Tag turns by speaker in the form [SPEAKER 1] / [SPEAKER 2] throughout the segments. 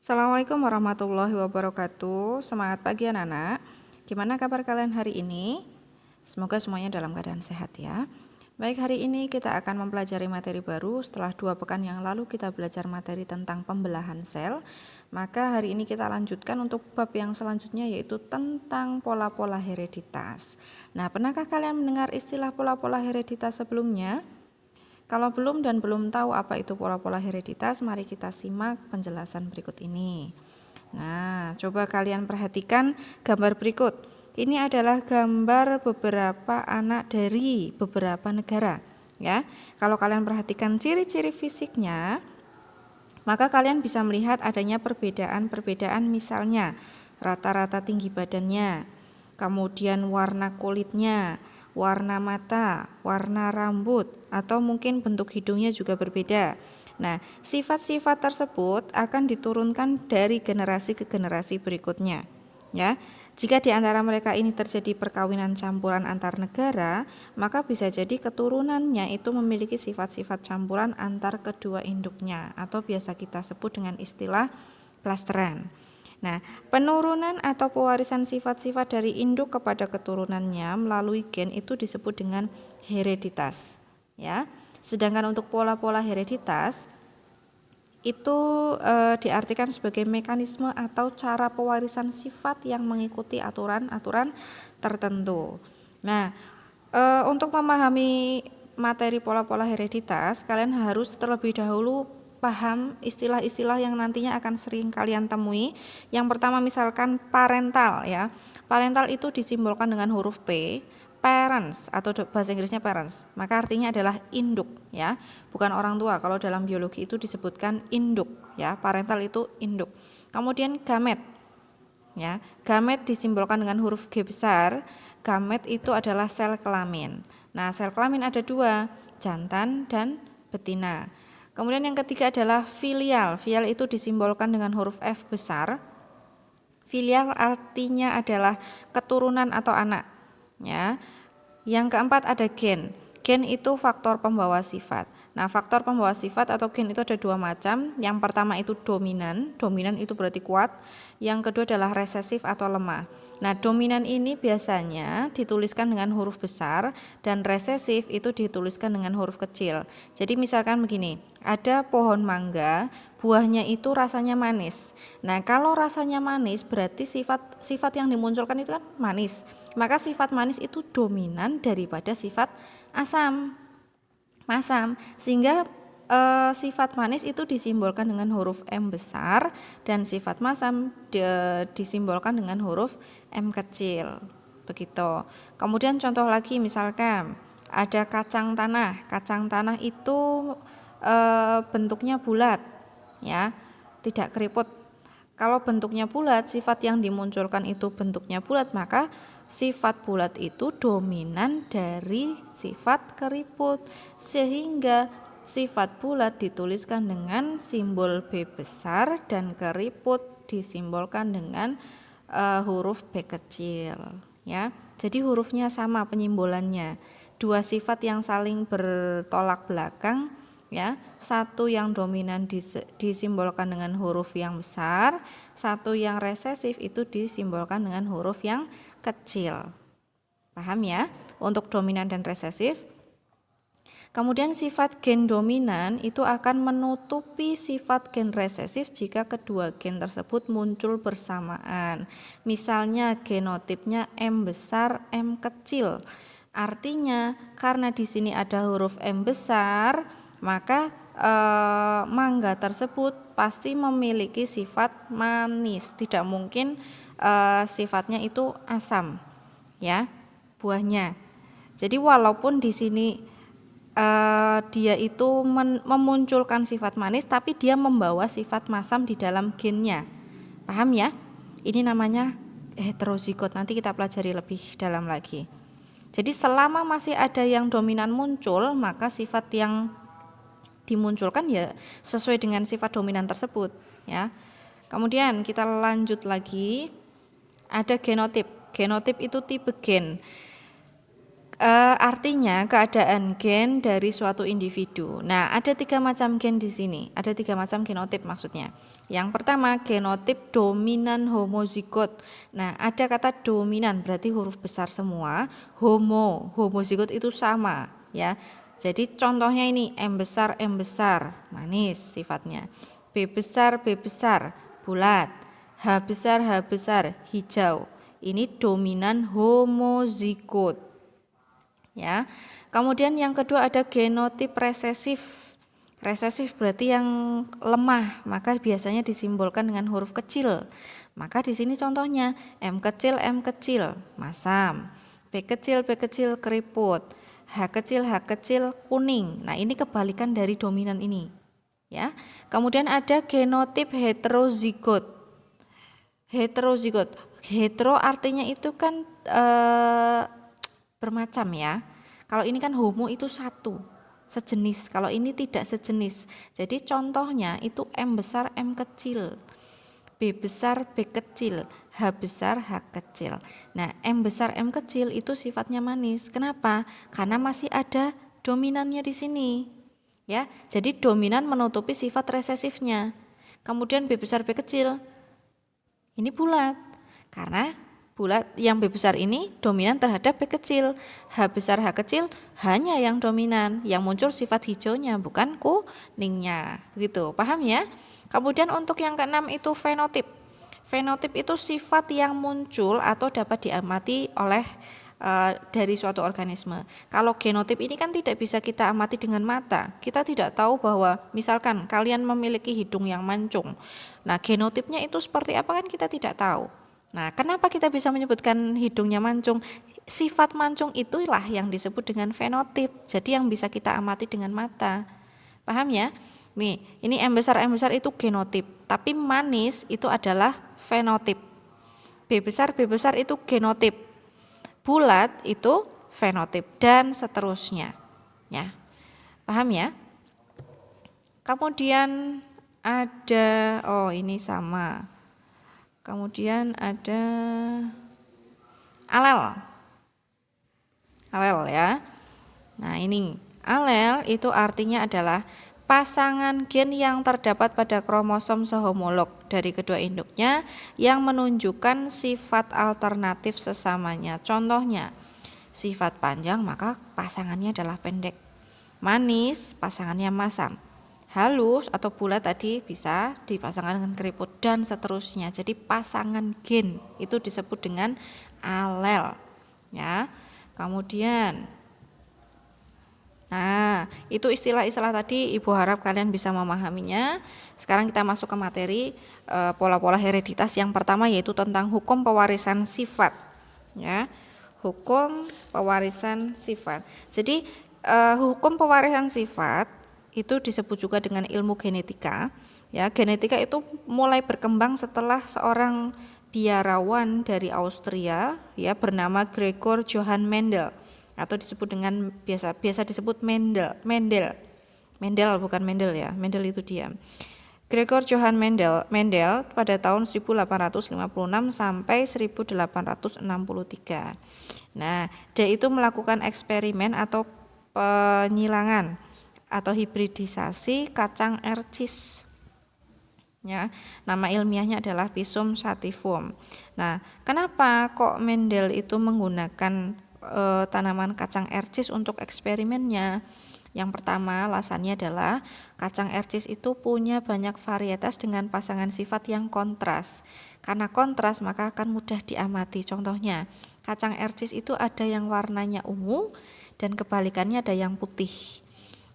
[SPEAKER 1] Assalamualaikum warahmatullahi wabarakatuh. Semangat pagi anak-anak. Gimana kabar kalian hari ini? Semoga semuanya dalam keadaan sehat ya. Baik, hari ini kita akan mempelajari materi baru. Setelah 2 pekan yang lalu kita belajar materi tentang pembelahan sel. Maka hari ini kita lanjutkan untuk bab yang selanjutnya, yaitu tentang pola-pola hereditas. Nah, pernahkah kalian mendengar istilah pola-pola hereditas sebelumnya? Kalau belum dan belum tahu apa itu pola-pola hereditas, mari kita simak penjelasan berikut ini. Nah, coba kalian perhatikan gambar berikut. Ini adalah gambar beberapa anak dari beberapa negara, ya. Kalau kalian perhatikan ciri-ciri fisiknya, maka kalian bisa melihat adanya perbedaan-perbedaan, misalnya rata-rata tinggi badannya, kemudian warna kulitnya, warna mata, warna rambut, atau mungkin bentuk hidungnya juga berbeda. Nah, sifat-sifat tersebut akan diturunkan dari generasi ke generasi berikutnya. Ya, jika di antara mereka ini terjadi perkawinan campuran antar negara, maka bisa jadi keturunannya itu memiliki sifat-sifat campuran antar kedua induknya, atau biasa kita sebut dengan istilah klasteran. Nah, penurunan atau pewarisan sifat-sifat dari induk kepada keturunannya melalui gen itu disebut dengan hereditas, ya. Sedangkan untuk pola-pola hereditas itu diartikan sebagai mekanisme atau cara pewarisan sifat yang mengikuti aturan-aturan tertentu. Nah, untuk memahami materi pola-pola hereditas, kalian harus terlebih dahulu paham istilah-istilah yang nantinya akan sering kalian temui. Yang pertama misalkan parental, ya. Parental itu disimbolkan dengan huruf P. Parents atau bahasa Inggrisnya parents, maka artinya adalah induk, ya, bukan orang tua. Kalau dalam biologi itu disebutkan induk, ya, parental itu induk. Kemudian gamet, ya, gamet disimbolkan dengan huruf G besar. Gamet itu adalah sel kelamin. Nah, sel kelamin ada 2, jantan dan betina. Kemudian yang ketiga adalah filial. Filial itu disimbolkan dengan huruf F besar. Filial artinya adalah keturunan atau anak, ya. Yang keempat ada gen. Gen itu faktor pembawa sifat. Nah, faktor pembawa sifat atau gen itu ada 2 macam. Yang pertama itu dominan. Dominan itu berarti kuat. Yang kedua adalah resesif atau lemah. Nah, dominan ini biasanya dituliskan dengan huruf besar dan resesif itu dituliskan dengan huruf kecil. Jadi misalkan begini, ada pohon mangga, buahnya itu rasanya manis. Nah, kalau rasanya manis berarti sifat yang dimunculkan itu kan manis. Maka sifat manis itu dominan daripada sifat asam, masam, sehingga sifat manis itu disimbolkan dengan huruf M besar dan sifat masam disimbolkan dengan huruf M kecil. Begitu. Kemudian contoh lagi misalkan ada kacang tanah. Kacang tanah itu bentuknya bulat, ya, tidak keriput. Kalau bentuknya bulat, sifat yang dimunculkan itu bentuknya bulat, maka sifat bulat itu dominan dari sifat keriput, sehingga sifat bulat dituliskan dengan simbol B besar dan keriput disimbolkan dengan huruf B kecil, ya. Jadi hurufnya sama penyimbolannya. 2 sifat yang saling bertolak belakang, ya. Satu yang dominan disimbolkan dengan huruf yang besar, satu yang resesif itu disimbolkan dengan huruf yang kecil. Paham ya untuk dominan dan resesif? Kemudian sifat gen dominan itu akan menutupi sifat gen resesif jika kedua gen tersebut muncul bersamaan. Misalnya genotipnya M besar, M kecil. Artinya karena di sini ada huruf M besar, maka mangga tersebut pasti memiliki sifat manis. Tidak mungkin sifatnya itu asam, ya, buahnya. Jadi walaupun di sini dia itu memunculkan sifat manis, tapi dia membawa sifat masam di dalam gennya. Paham ya? Ini namanya heterozigot. Nanti kita pelajari lebih dalam lagi. Jadi selama masih ada yang dominan muncul, maka sifat yang dimunculkan ya sesuai dengan sifat dominan tersebut, ya. Kemudian kita lanjut lagi. Ada genotip. Genotip itu tipe gen. Artinya keadaan gen dari suatu individu. Nah, ada 3 macam gen di sini. Ada 3 macam genotip maksudnya. Yang pertama genotip dominan homozigot. Nah, ada kata dominan berarti huruf besar semua. Homozigot itu sama, ya. Jadi contohnya ini M besar, manis sifatnya. B besar, bulat. H besar, hijau. Ini dominan homozigot. Ya. Kemudian yang kedua ada genotip resesif. Resesif berarti yang lemah, maka biasanya disimbolkan dengan huruf kecil. Maka di sini contohnya M kecil, masam. B kecil, keriput. H kecil, kuning. Nah, ini kebalikan dari dominan ini. Ya. Kemudian ada genotip heterozigot. Hetero artinya itu kan bermacam ya. Kalau ini kan homo itu satu, sejenis. Kalau ini tidak sejenis. Jadi contohnya itu M besar, M kecil. B besar, B kecil. H besar, H kecil. Nah, M besar, M kecil itu sifatnya manis. Kenapa? Karena masih ada dominannya di sini. Ya, jadi dominan menutupi sifat resesifnya. Kemudian B besar, B kecil. Ini bulat. Karena bulat yang B besar ini dominan terhadap B kecil. H besar, H kecil hanya yang dominan, yang muncul sifat hijaunya bukan kuningnya. Begitu, paham ya? Kemudian untuk yang keenam itu fenotip. Fenotip itu sifat yang muncul atau dapat diamati oleh dari suatu organisme. Kalau genotip ini kan tidak bisa kita amati dengan mata. Kita tidak tahu bahwa misalkan kalian memiliki hidung yang mancung. Nah, genotipnya itu seperti apa kan kita tidak tahu. Nah, kenapa kita bisa menyebutkan hidungnya mancung? Sifat mancung itulah yang disebut dengan fenotip. Jadi yang bisa kita amati dengan mata. Paham ya? Nih, ini M besar itu genotip. Tapi manis itu adalah fenotip. B besar itu genotip. Bulat itu fenotip dan seterusnya. Ya. Paham ya? Kemudian ada ini sama. Kemudian ada alel. Alel ya. Nah, ini alel itu artinya adalah pasangan gen yang terdapat pada kromosom sehomolog dari kedua induknya yang menunjukkan sifat alternatif sesamanya. Contohnya, sifat panjang maka pasangannya adalah pendek. Manis, pasangannya masam. Halus atau bulat tadi bisa dipasangkan dengan keriput dan seterusnya. Jadi pasangan gen itu disebut dengan alel. Ya. Kemudian itu istilah-istilah tadi Ibu harap kalian bisa memahaminya. Sekarang kita masuk ke materi pola-pola hereditas. Yang pertama yaitu tentang hukum pewarisan sifat. Ya. Hukum pewarisan sifat. Jadi hukum pewarisan sifat itu disebut juga dengan ilmu genetika. Ya, genetika itu mulai berkembang setelah seorang biarawan dari Austria ya bernama Gregor Johann Mendel atau disebut dengan biasa disebut Mendel bukan Mendel ya. Mendel itu dia. Gregor Johann Mendel pada tahun 1856 sampai 1863. Nah, dia itu melakukan eksperimen atau penyilangan atau hibridisasi kacang ercis. Ya, nama ilmiahnya adalah Pisum sativum. Nah, kenapa kok Mendel itu menggunakan tanaman kacang ercis untuk eksperimennya? Yang pertama, alasannya adalah kacang ercis itu punya banyak varietas dengan pasangan sifat yang kontras. Karena kontras maka akan mudah diamati. Contohnya, kacang ercis itu ada yang warnanya ungu dan kebalikannya ada yang putih.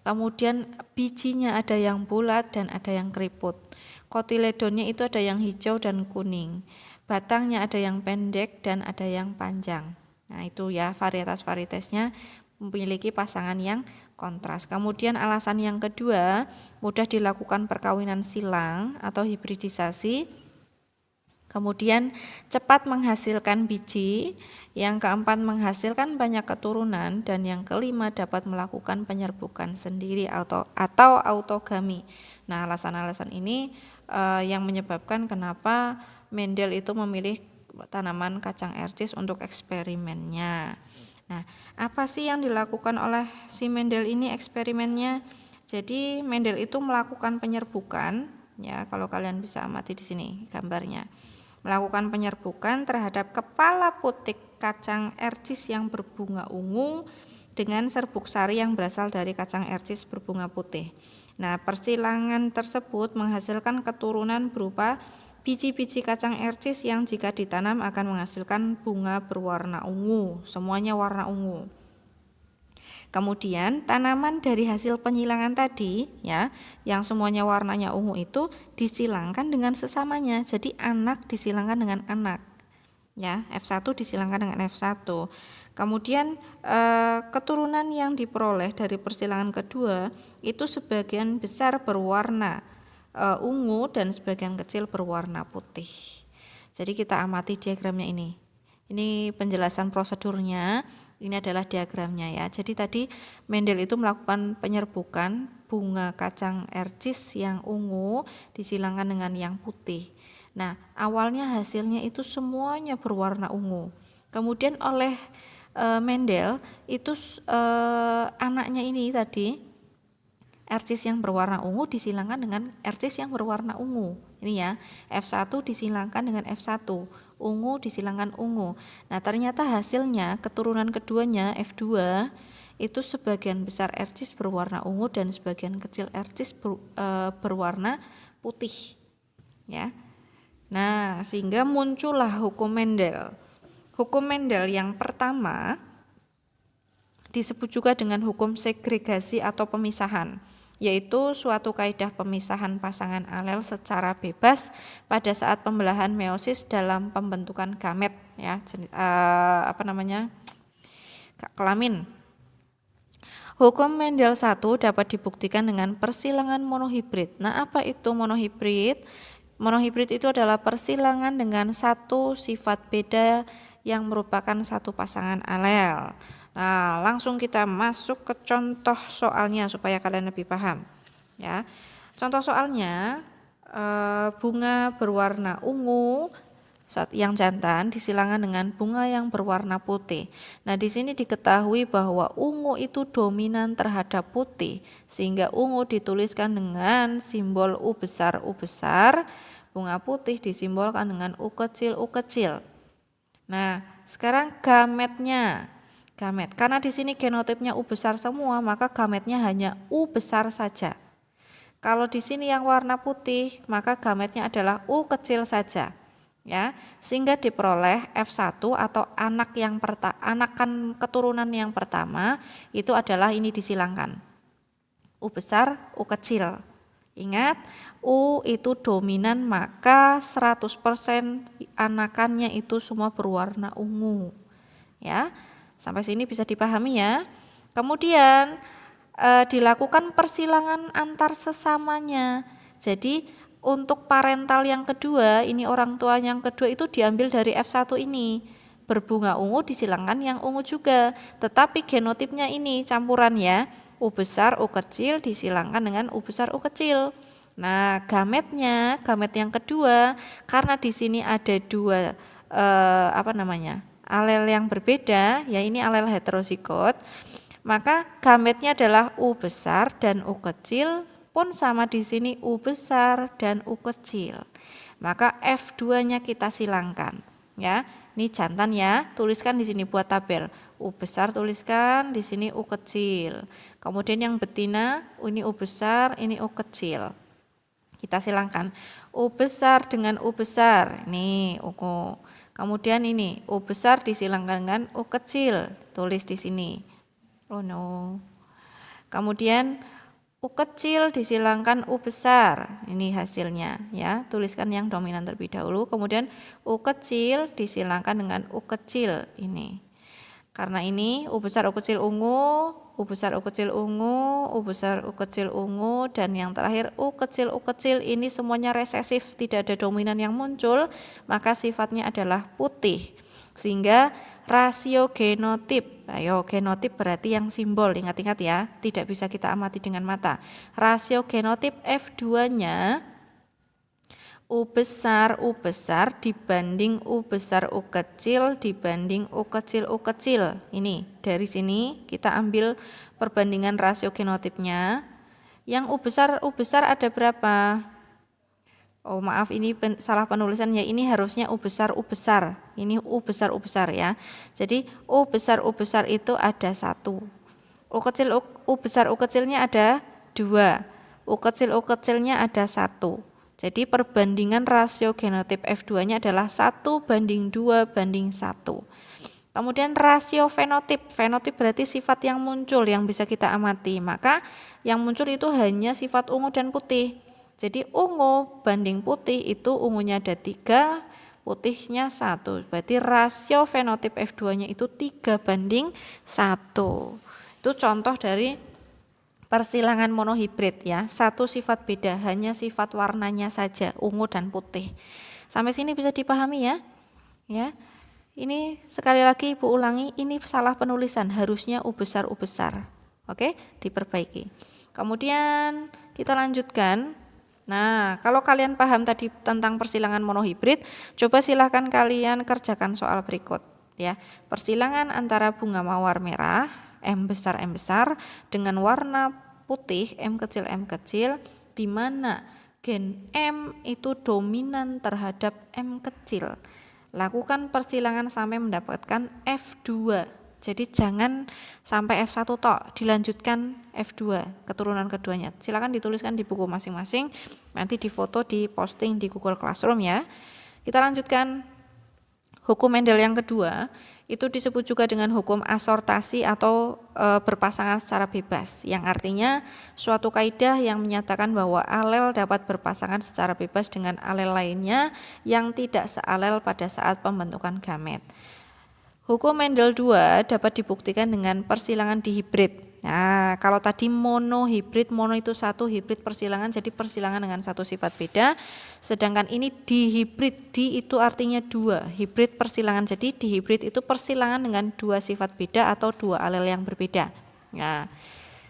[SPEAKER 1] Kemudian bijinya ada yang bulat dan ada yang keriput. Kotiledonnya itu ada yang hijau dan kuning. Batangnya ada yang pendek dan ada yang panjang. Nah, itu ya varietas-varietasnya memiliki pasangan yang kontras. Kemudian alasan yang kedua, mudah dilakukan perkawinan silang atau hibridisasi. Kemudian cepat menghasilkan biji, yang keempat menghasilkan banyak keturunan, dan yang kelima dapat melakukan penyerbukan sendiri atau autogami. Nah, alasan-alasan ini yang menyebabkan kenapa Mendel itu memilih tanaman kacang ercis untuk eksperimennya. Nah, apa sih yang dilakukan oleh si Mendel ini eksperimennya? Jadi Mendel itu melakukan penyerbukan, ya kalau kalian bisa amati di sini gambarnya. Melakukan penyerbukan terhadap kepala putik kacang ercis yang berbunga ungu dengan serbuk sari yang berasal dari kacang ercis berbunga putih. Nah, persilangan tersebut menghasilkan keturunan berupa biji-biji kacang ercis yang jika ditanam akan menghasilkan bunga berwarna ungu, semuanya warna ungu. Kemudian tanaman dari hasil penyilangan tadi, ya, yang semuanya warnanya ungu itu disilangkan dengan sesamanya. Jadi anak disilangkan dengan anak, ya, F1 disilangkan dengan F1. Kemudian keturunan yang diperoleh dari persilangan kedua itu sebagian besar berwarna ungu dan sebagian kecil berwarna putih. Jadi kita amati diagramnya ini. Ini penjelasan prosedurnya, ini adalah diagramnya ya. Jadi tadi Mendel itu melakukan penyerbukan bunga kacang ercis yang ungu disilangkan dengan yang putih. Nah, awalnya hasilnya itu semuanya berwarna ungu. Kemudian oleh Mendel itu anaknya ini tadi ercis yang berwarna ungu disilangkan dengan ercis yang berwarna ungu. Ini ya, F1 disilangkan dengan F1, ungu disilangkan ungu. Nah, ternyata hasilnya keturunan keduanya F2 itu sebagian besar ercis berwarna ungu dan sebagian kecil ercis berwarna putih. Ya. Nah, sehingga muncullah hukum Mendel. Hukum Mendel yang pertama disebut juga dengan hukum segregasi atau pemisahan, yaitu suatu kaidah pemisahan pasangan alel secara bebas pada saat pembelahan meiosis dalam pembentukan gamet, ya, kelamin. Hukum Mendel 1 dapat dibuktikan dengan persilangan monohibrid. Nah, apa itu monohibrid? Monohibrid itu adalah persilangan dengan satu sifat beda yang merupakan satu pasangan alel. Nah, langsung kita masuk ke contoh soalnya supaya kalian lebih paham. Ya, contoh soalnya bunga berwarna ungu yang jantan disilangkan dengan bunga yang berwarna putih. Nah, di sini diketahui bahwa ungu itu dominan terhadap putih, sehingga ungu dituliskan dengan simbol U besar, bunga putih disimbolkan dengan U kecil. Nah, sekarang gametnya. Karena di sini genotipnya U besar semua, maka gametnya hanya U besar saja. Kalau di sini yang warna putih, maka gametnya adalah U kecil saja. Ya, sehingga diperoleh F1 atau anakan keturunan yang pertama itu adalah ini disilangkan. U besar, U kecil. Ingat, U itu dominan, maka 100% anakannya itu semua berwarna ungu. Ya. Sampai sini bisa dipahami ya. Kemudian dilakukan persilangan antar sesamanya. Jadi untuk parental yang kedua, ini orang tua yang kedua itu diambil dari F1 ini. Berbunga ungu disilangkan yang ungu juga. Tetapi genotipnya ini campuran ya. U besar, U kecil disilangkan dengan U besar, U kecil. Nah, gamet yang kedua, karena di sini ada dua alel yang berbeda, ya ini alel heterozigot, maka gametnya adalah U besar dan U kecil pun sama di sini U besar dan U kecil. Maka F2-nya kita silangkan, ya. Ini jantan ya, tuliskan di sini buat tabel. U besar tuliskan di sini U kecil. Kemudian yang betina ini U besar, ini U kecil. Kita silangkan U besar dengan U besar. Ini U. Kemudian ini U besar disilangkan dengan U kecil, tulis di sini. Oh no. Kemudian U kecil disilangkan U besar. Ini hasilnya ya. Tuliskan yang dominan terlebih dahulu. Kemudian U kecil disilangkan dengan U kecil ini. Karena ini U besar U kecil ungu, U besar U kecil ungu, U besar U kecil ungu, dan yang terakhir U kecil ini semuanya resesif, tidak ada dominan yang muncul, maka sifatnya adalah putih. Sehingga rasio genotip, genotip berarti yang simbol, ingat-ingat ya, tidak bisa kita amati dengan mata. Rasio genotip F2-nya U besar dibanding U besar U kecil dibanding U kecil U kecil. Ini dari sini kita ambil perbandingan rasio genotipnya. Yang U besar ada berapa? Oh maaf, ini salah penulisan ya, ini harusnya U besar ini U besar ya. Jadi U besar itu ada 1. U besar U kecilnya ada 2. U kecilnya ada 1. Jadi perbandingan rasio genotip F2 nya adalah 1:2:1. Kemudian rasio fenotip berarti sifat yang muncul yang bisa kita amati, maka yang muncul itu hanya sifat ungu dan putih. Jadi ungu banding putih itu ungunya ada 3, putihnya 1. Berarti rasio fenotip F2-nya itu 3:1. Itu contoh dari persilangan monohibrid ya. Satu sifat beda, hanya sifat warnanya saja, ungu dan putih. Sampai sini bisa dipahami ya? Ya. Ini sekali lagi Ibu ulangi, ini salah penulisan, harusnya U besar. Oke, diperbaiki. Kemudian kita lanjutkan. Nah, kalau kalian paham tadi tentang persilangan monohibrid, coba silahkan kalian kerjakan soal berikut ya. Persilangan antara bunga mawar merah M besar dengan warna putih M kecil, di mana gen M itu dominan terhadap M kecil. Lakukan persilangan sampai mendapatkan F2. Jadi jangan sampai F1 tok, dilanjutkan F2, keturunan keduanya. Silakan dituliskan di buku masing-masing, nanti difoto, diposting di Google Classroom ya. Kita lanjutkan hukum Mendel yang kedua, itu disebut juga dengan hukum asortasi atau berpasangan secara bebas, yang artinya suatu kaidah yang menyatakan bahwa alel dapat berpasangan secara bebas dengan alel lainnya yang tidak sealel pada saat pembentukan gamet. Hukum Mendel 2 dapat dibuktikan dengan persilangan dihibrid. Nah, kalau tadi monohibrid, mono itu 1, hibrid persilangan, jadi persilangan dengan satu sifat beda. Sedangkan ini dihibrid, di itu artinya 2, hibrid persilangan. Jadi dihibrid itu persilangan dengan 2 sifat beda atau 2 alel yang berbeda. Nah,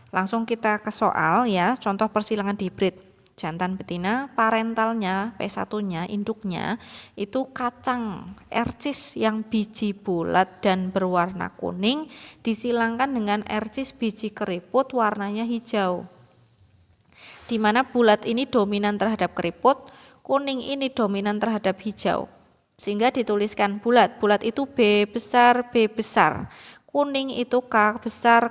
[SPEAKER 1] langsung kita ke soal ya, contoh persilangan dihibrid. Jantan betina, parentalnya, P1-nya, induknya, itu kacang ercis yang biji bulat dan berwarna kuning, disilangkan dengan ercis biji keriput warnanya hijau. Di mana bulat ini dominan terhadap keriput, kuning ini dominan terhadap hijau. Sehingga dituliskan bulat itu B besar, kuning itu K besar.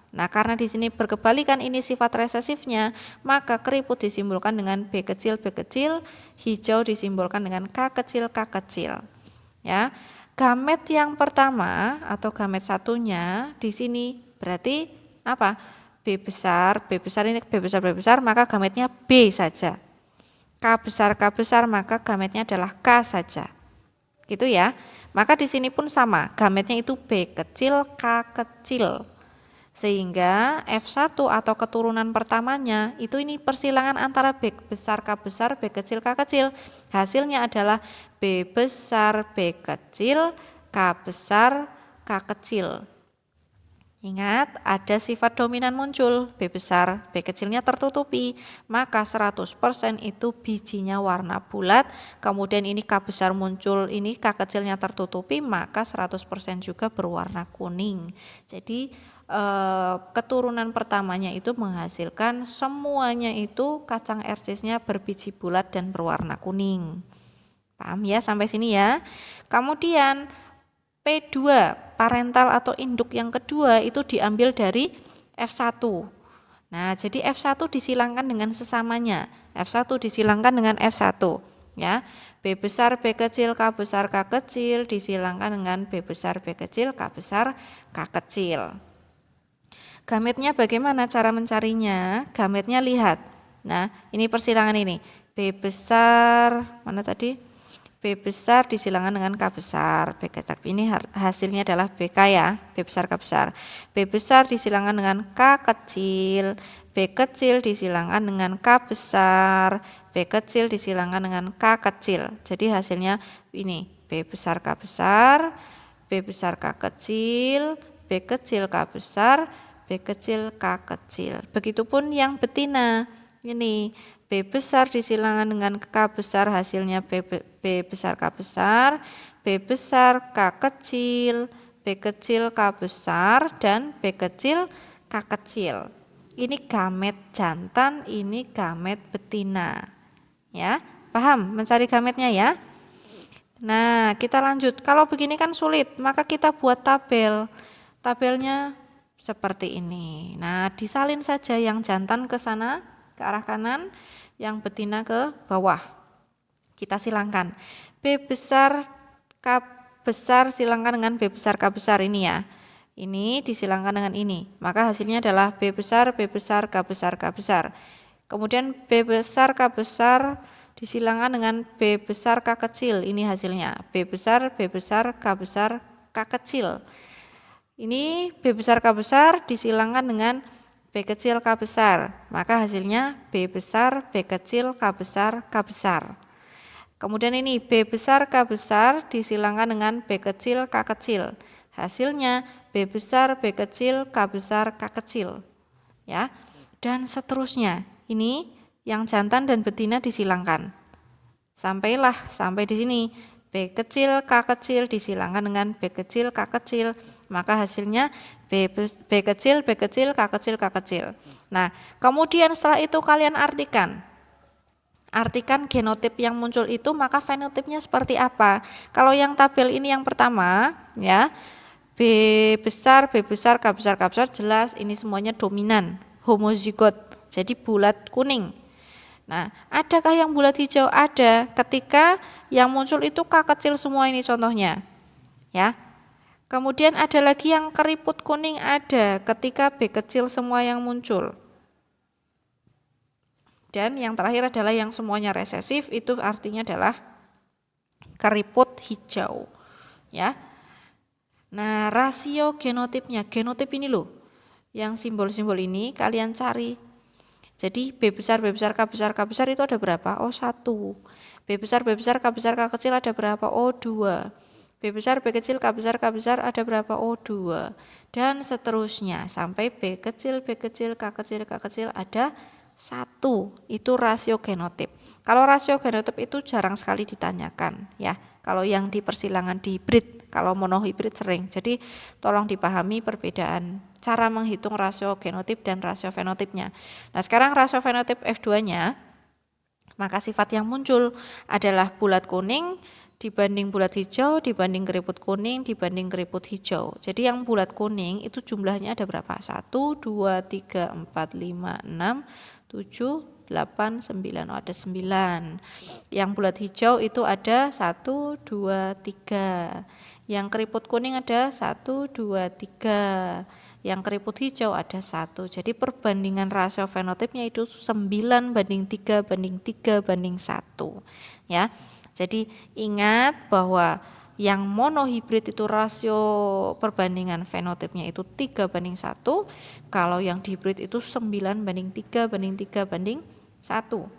[SPEAKER 1] Nah, karena di sini berkebalikan ini sifat resesifnya, maka keriput disimbolkan dengan B kecil, hijau disimbolkan dengan K kecil. Ya. Gamet yang pertama atau gamet satunya di sini berarti apa? B besar ini B besar, maka gametnya B saja. K besar, maka gametnya adalah K saja. Gitu ya. Maka di sini pun sama, gametnya itu B kecil, K kecil. Sehingga F1 atau keturunan pertamanya itu ini persilangan antara B besar, B kecil, K kecil. Hasilnya adalah B besar, B kecil, K besar, K kecil. Ingat, ada sifat dominan muncul, B besar, B kecilnya tertutupi, maka 100% itu bijinya warna bulat, kemudian ini K besar muncul, ini K kecilnya tertutupi, maka 100% juga berwarna kuning. Jadi keturunan pertamanya itu menghasilkan semuanya itu kacang ercisnya berbiji bulat dan berwarna kuning. Paham ya sampai sini ya? Kemudian P2 parental atau induk yang kedua itu diambil dari F1. Nah, jadi F1 disilangkan dengan sesamanya. F1 disilangkan dengan F1 ya. B besar, B kecil, K besar, K kecil disilangkan dengan B besar, B kecil, K besar, K kecil. Gametnya bagaimana cara mencarinya? Gametnya lihat. Nah, ini persilangan ini. B besar, mana tadi? B besar disilangkan dengan K besar. B kecil. Ini hasilnya adalah BK ya, B besar, K besar. B besar disilangkan dengan K kecil. B kecil disilangkan dengan K besar. B kecil disilangkan dengan K kecil. Jadi hasilnya ini, B besar, K besar. B besar, K kecil. B kecil, K besar. B kecil, K kecil. Begitupun yang betina. Ini B besar disilangkan dengan K besar, hasilnya B besar K besar, B besar K kecil, B kecil K besar, dan B kecil K kecil. Ini gamet jantan, ini gamet betina. Ya, paham mencari gametnya ya? Nah, kita lanjut. Kalau begini kan sulit, maka kita buat tabel. Tabelnya seperti ini. Nah, disalin saja yang jantan ke sana, ke arah kanan, yang betina ke bawah. Kita silangkan. B besar K besar silangkan dengan B besar K besar ini ya. Ini disilangkan dengan ini. Maka hasilnya adalah B besar K besar, K besar. Kemudian B besar K besar disilangkan dengan B besar K kecil. Ini hasilnya. B besar K besar, K kecil. Ini B besar K besar disilangkan dengan B kecil K besar, maka hasilnya B besar K besar, K besar. Kemudian ini B besar K besar disilangkan dengan B kecil K kecil, hasilnya B besar K besar, K kecil. Ya, dan seterusnya. Ini yang jantan dan betina disilangkan. Sampai di sini. B kecil K kecil disilangkan dengan B kecil K kecil, maka hasilnya B kecil K kecil. Nah, kemudian setelah itu kalian artikan genotip yang muncul itu, maka fenotipnya seperti apa. Kalau yang tabel ini yang pertama ya, B besar K besar jelas ini semuanya dominan, homozigot, jadi bulat kuning. Nah, adakah yang bulat hijau? Ada, ketika yang muncul itu K kecil semua ini contohnya. Ya. Kemudian ada lagi yang keriput kuning, ada ketika B kecil semua yang muncul. Dan yang terakhir adalah yang semuanya resesif, itu artinya adalah keriput hijau. Ya. Nah, rasio genotipnya, genotip ini loh. Yang simbol-simbol ini kalian cari. Jadi B besar K besar itu ada berapa? Oh 1. B besar K besar, K kecil ada berapa? Oh 2. B besar kecil K besar ada berapa? Oh 2. Dan seterusnya sampai B kecil K kecil ada 1. Itu rasio genotip. Kalau rasio genotip itu jarang sekali ditanyakan ya. Kalau yang di persilangan di hibrid, kalau monohibrid sering. Jadi tolong dipahami perbedaan cara menghitung rasio genotip dan rasio fenotipnya. Nah, sekarang rasio fenotip F2-nya, maka sifat yang muncul adalah bulat kuning dibanding bulat hijau, dibanding keriput kuning, dibanding keriput hijau. Jadi yang bulat kuning itu jumlahnya ada berapa? 1, 2, 3, 4, 5, 6, 7, 8, 9, ada 9. Yang bulat hijau itu ada 1, 2, 3. Yang keriput kuning ada 1, 2, 3. Yang keriput hijau ada 1. Jadi perbandingan rasio fenotipnya itu 9 banding 3 banding 3 banding 1. Ya. Jadi ingat bahwa yang monohibrid itu rasio perbandingan fenotipnya itu 3 banding 1. Kalau yang dihibrid itu 9 banding 3 banding 3 banding 1.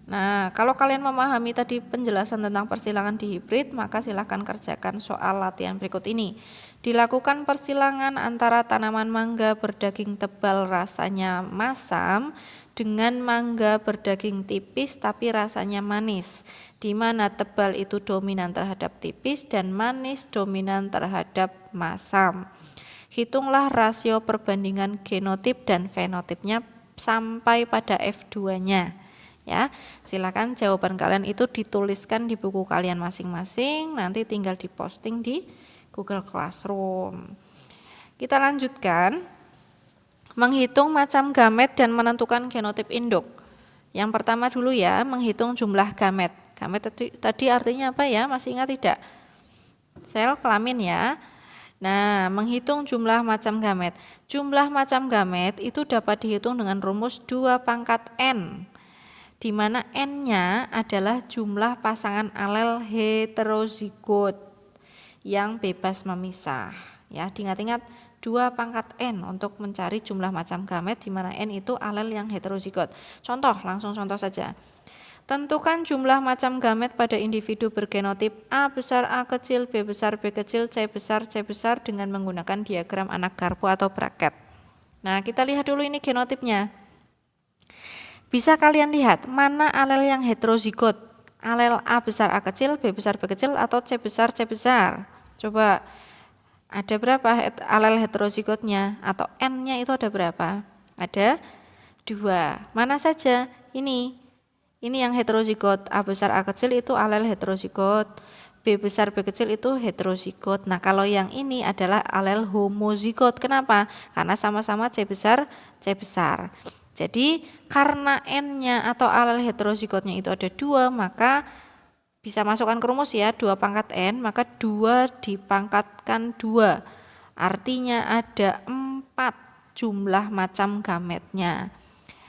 [SPEAKER 1] Nah, kalau kalian memahami tadi penjelasan tentang persilangan di hibrid, maka silakan kerjakan soal latihan berikut ini. Dilakukan persilangan antara tanaman mangga berdaging tebal rasanya masam dengan mangga berdaging tipis tapi rasanya manis, di mana tebal itu dominan terhadap tipis dan manis dominan terhadap masam. Hitunglah rasio perbandingan genotip dan fenotipnya sampai pada F2-nya. Ya, silakan jawaban kalian itu dituliskan di buku kalian masing-masing, nanti tinggal diposting di Google Classroom. Kita lanjutkan menghitung macam gamet dan menentukan genotip induk. Yang pertama dulu ya, menghitung jumlah gamet. Gamet tadi artinya apa ya? Masih ingat tidak? Sel kelamin ya. Nah, menghitung jumlah macam gamet. Jumlah macam gamet itu dapat dihitung dengan rumus 2 pangkat N, di mana N-nya adalah jumlah pasangan alel heterozigot yang bebas memisah. Ya, diingat-ingat 2 pangkat N untuk mencari jumlah macam gamet, di mana N itu alel yang heterozigot. Contoh, langsung contoh saja. Tentukan jumlah macam gamet pada individu bergenotip A besar A kecil, B besar B kecil, C besar dengan menggunakan diagram anak garpu atau braket. Nah, kita lihat dulu ini genotipnya. Bisa kalian lihat mana alel yang heterozigot, alel A besar A kecil, B besar B kecil, atau C besar C besar. Coba ada berapa alel heterozigotnya, atau N-nya itu ada berapa? Ada 2. Mana saja? Ini yang heterozigot, A besar A kecil itu alel heterozigot, B besar B kecil itu heterozigot. Nah, kalau yang ini adalah alel homozigot. Kenapa? Karena sama-sama C besar C besar. Jadi karena N-nya atau alel heterozigotnya itu ada 2, maka bisa masukkan ke rumus ya, 2 pangkat N, maka 2 dipangkatkan 2. Artinya ada 4 jumlah macam gametnya.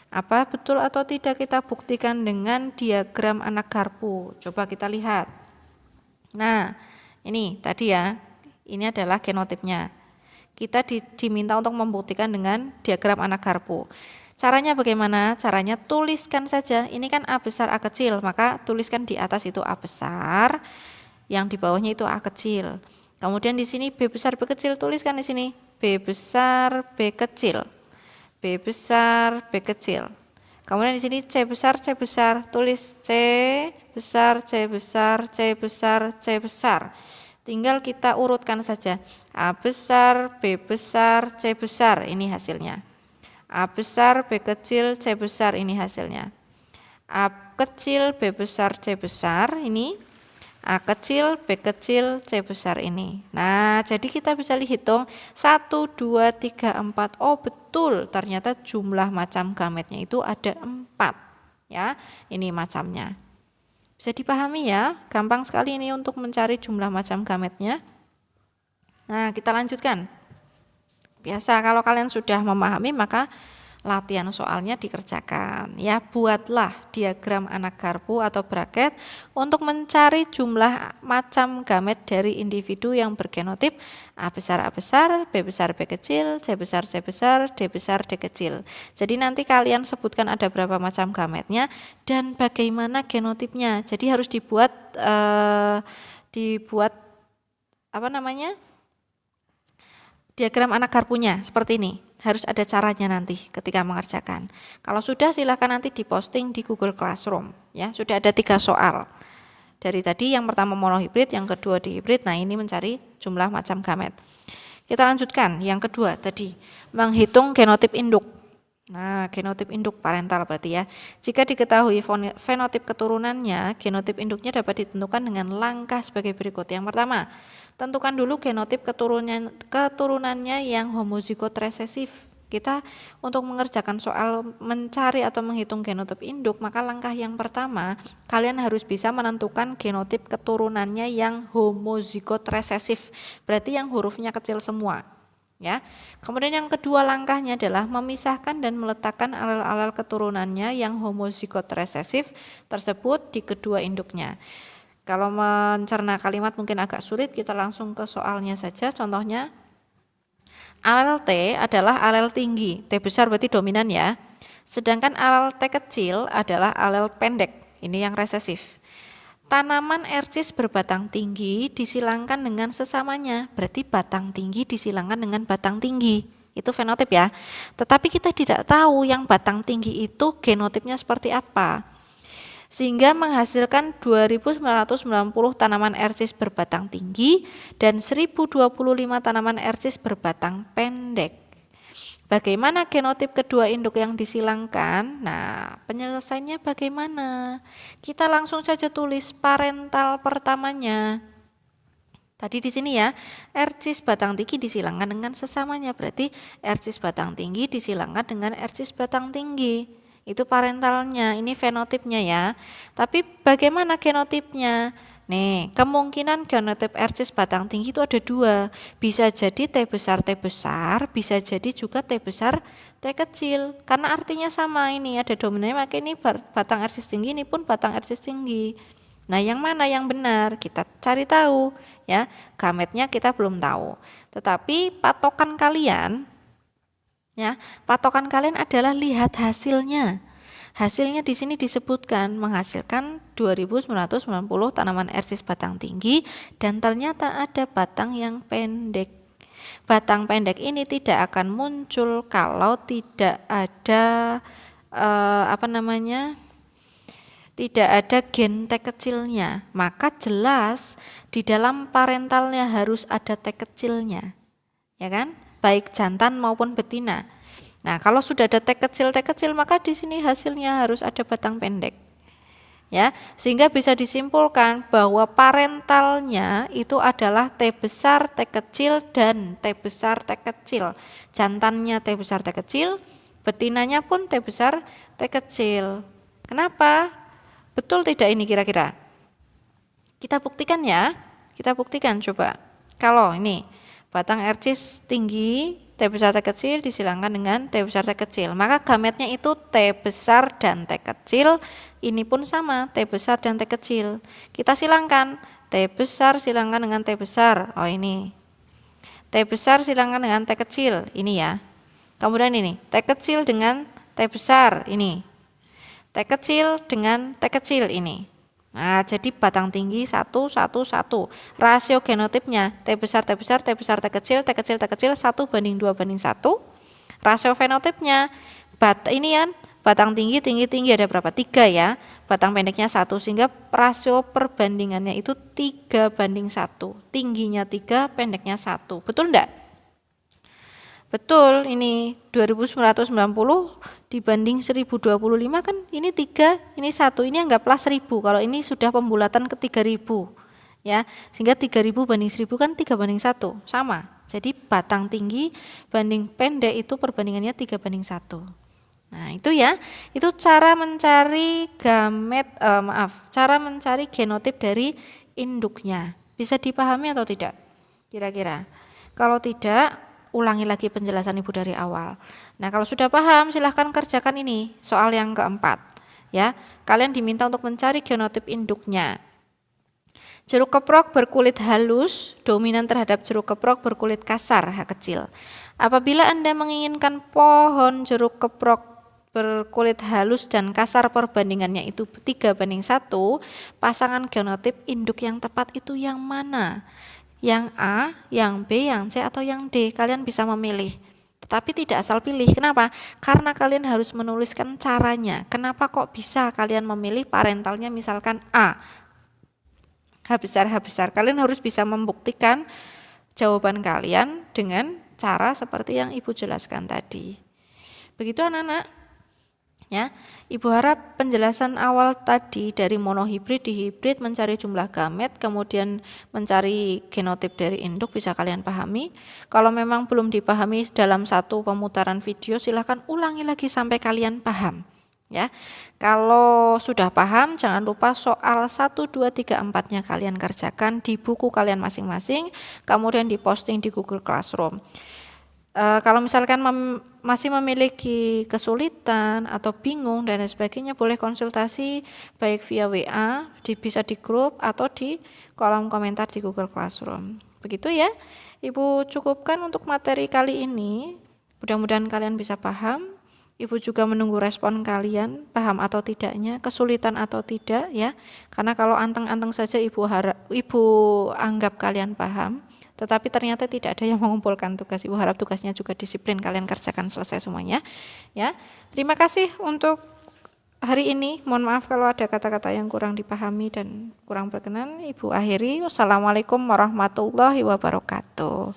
[SPEAKER 1] Apa betul atau tidak kita buktikan dengan diagram anak garpu. Coba kita lihat. Nah, ini tadi ya, ini adalah genotipnya. Kita diminta untuk membuktikan dengan diagram anak garpu. Caranya bagaimana? Caranya tuliskan saja. Ini kan A besar A kecil, maka tuliskan di atas itu A besar, yang di bawahnya itu A kecil. Kemudian di sini B besar B kecil, tuliskan di sini B besar B kecil, B besar B kecil. Kemudian di sini C besar C besar, tulis C besar C besar C besar C besar. Tinggal kita urutkan saja. A besar B besar C besar, ini hasilnya. A besar B kecil C besar, ini hasilnya. A kecil B besar C besar, ini. A kecil B kecil C besar, ini. Nah, jadi kita bisa hitung 1, 2, 3, 4. Oh betul, ternyata jumlah macam gametnya itu ada 4. Ya, ini macamnya. Bisa dipahami ya, gampang sekali ini untuk mencari jumlah macam gametnya. Nah, kita lanjutkan. Biasa kalau kalian sudah memahami maka latihan soalnya dikerjakan. Ya, buatlah diagram anak garpu atau bracket untuk mencari jumlah macam gamet dari individu yang bergenotip A besar, B besar B kecil, C besar C besar, D besar D kecil. Jadi nanti kalian sebutkan ada berapa macam gametnya dan bagaimana genotipnya. Jadi harus dibuat apa namanya? Diagram anak garpunya seperti ini. Harus ada caranya nanti ketika mengerjakan. Kalau sudah silahkan nanti diposting di Google Classroom. Ya, sudah ada 3 soal. Dari tadi yang pertama monohibrid, yang kedua dihibrid. Nah, ini mencari jumlah macam gamet. Kita lanjutkan. Yang kedua tadi menghitung genotip induk. Nah, genotip induk parental berarti ya. Jika diketahui fenotip keturunannya, genotip induknya dapat ditentukan dengan langkah sebagai berikut. Yang pertama, tentukan dulu genotip keturunannya yang homozigot resesif. Kita untuk mengerjakan soal mencari atau menghitung genotip induk, maka langkah yang pertama, kalian harus bisa menentukan genotip keturunannya yang homozigot resesif. Berarti yang hurufnya kecil semua. Ya. Kemudian yang kedua langkahnya adalah memisahkan dan meletakkan alel-alel keturunannya yang homozigot resesif tersebut di kedua induknya. Kalau mencerna kalimat mungkin agak sulit, kita langsung ke soalnya saja. Contohnya, alel T adalah alel tinggi, T besar berarti dominan ya. Sedangkan alel T kecil adalah alel pendek, ini yang resesif. Tanaman ercis berbatang tinggi disilangkan dengan sesamanya, berarti batang tinggi disilangkan dengan batang tinggi. Itu fenotip ya. Tetapi kita tidak tahu yang batang tinggi itu genotipnya seperti apa. Sehingga menghasilkan 2990 tanaman ercis berbatang tinggi dan 1025 tanaman ercis berbatang pendek. Bagaimana genotip kedua induk yang disilangkan? Nah, penyelesaiannya bagaimana? Kita langsung saja tulis parental pertamanya. Tadi di sini ya, ercis batang tinggi disilangkan dengan sesamanya, berarti ercis batang tinggi disilangkan dengan ercis batang tinggi. Itu parentalnya, ini fenotipnya ya. Tapi bagaimana genotipnya? Nih, kemungkinan genotip ercis batang tinggi itu ada 2. Bisa jadi T besar, bisa jadi juga T besar, T kecil. Karena artinya sama, ini ada dominannya, maka ini batang ercis tinggi, ini pun batang ercis tinggi. Nah, yang mana yang benar? Kita cari tahu ya. Gametnya kita belum tahu. Tetapi patokan kalian adalah lihat hasilnya. Hasilnya di sini disebutkan menghasilkan 2990 tanaman ercis batang tinggi dan ternyata ada batang yang pendek. Batang pendek ini tidak akan muncul kalau tidak ada apa namanya, tidak ada gen T kecilnya, maka jelas di dalam parentalnya harus ada T kecilnya, ya kan? Baik jantan maupun betina. Nah, kalau sudah ada T kecil, maka di sini hasilnya harus ada batang pendek. Ya, sehingga bisa disimpulkan bahwa parentalnya itu adalah T besar, T kecil, dan T besar, T kecil. Jantannya T besar, T kecil, betinanya pun T besar, T kecil. Kenapa? Betul tidak ini kira-kira? Kita buktikan ya. Kita buktikan coba. Kalau ini batang RC tinggi, T besar T kecil disilangkan dengan T besar T kecil. Maka gametnya itu T besar dan T kecil. Ini pun sama, T besar dan T kecil. Kita silangkan, T besar silangkan dengan T besar. Oh ini. T besar silangkan dengan T kecil. Ini ya. Kemudian ini, T kecil dengan T besar. Ini. T kecil dengan T kecil ini. Nah, jadi batang tinggi 1, 1, 1. Rasio genotipnya T besar, T besar, T besar, T kecil, T kecil, T kecil 1:2:1. Rasio fenotipnya ini kan batang tinggi, tinggi ada berapa? 3 ya. Batang pendeknya 1, sehingga rasio perbandingannya itu 3:1. Tingginya 3, pendeknya 1. Betul enggak? Betul, ini 2990 dibanding 1025 kan ini 3, ini 1, ini anggaplah 1000. Kalau ini sudah pembulatan ke 3000 ya, sehingga 3000 banding 1000 kan 3:1, sama. Jadi batang tinggi banding pendek itu perbandingannya 3:1. Nah itu ya, itu cara mencari cara mencari genotip dari induknya. Bisa dipahami atau tidak kira-kira? Kalau tidak, ulangi lagi penjelasan Ibu dari awal. Nah, kalau sudah paham silahkan kerjakan ini, soal yang keempat. Ya, kalian diminta untuk mencari genotip induknya. Jeruk keprok berkulit halus, dominan terhadap jeruk keprok berkulit kasar, H kecil. Apabila Anda menginginkan pohon jeruk keprok berkulit halus dan kasar perbandingannya itu 3:1, pasangan genotip induk yang tepat itu yang mana? Yang A, yang B, yang C, atau yang D. Kalian bisa memilih, tetapi tidak asal pilih. Kenapa? Karena kalian harus menuliskan caranya. Kenapa kok bisa kalian memilih parentalnya misalkan A, H besar. Kalian harus bisa membuktikan jawaban kalian dengan cara seperti yang Ibu jelaskan tadi. Begitu anak-anak. Ya, Ibu harap penjelasan awal tadi dari monohibrid, dihibrid, mencari jumlah gamet, kemudian mencari genotip dari induk bisa kalian pahami. Kalau memang belum dipahami dalam satu pemutaran video, silahkan ulangi lagi sampai kalian paham. Ya, kalau sudah paham, jangan lupa soal 1, 2, 3, 4-nya kalian kerjakan di buku kalian masing-masing, kemudian diposting di Google Classroom. Kalau misalkan masih memiliki kesulitan atau bingung dan lain sebagainya, boleh konsultasi baik via WA, bisa di grup atau di kolom komentar di Google Classroom. Begitu ya, Ibu cukupkan untuk materi kali ini. Mudah-mudahan kalian bisa paham. Ibu juga menunggu respon kalian, paham atau tidaknya, kesulitan atau tidak ya. Karena kalau anteng-anteng saja Ibu anggap kalian paham, tetapi ternyata tidak ada yang mengumpulkan tugas. Ibu harap tugasnya juga disiplin, kalian kerjakan selesai semuanya ya. Terima kasih untuk hari ini. Mohon maaf kalau ada kata-kata yang kurang dipahami dan kurang berkenan. Ibu akhiri. Wassalamualaikum warahmatullahi wabarakatuh.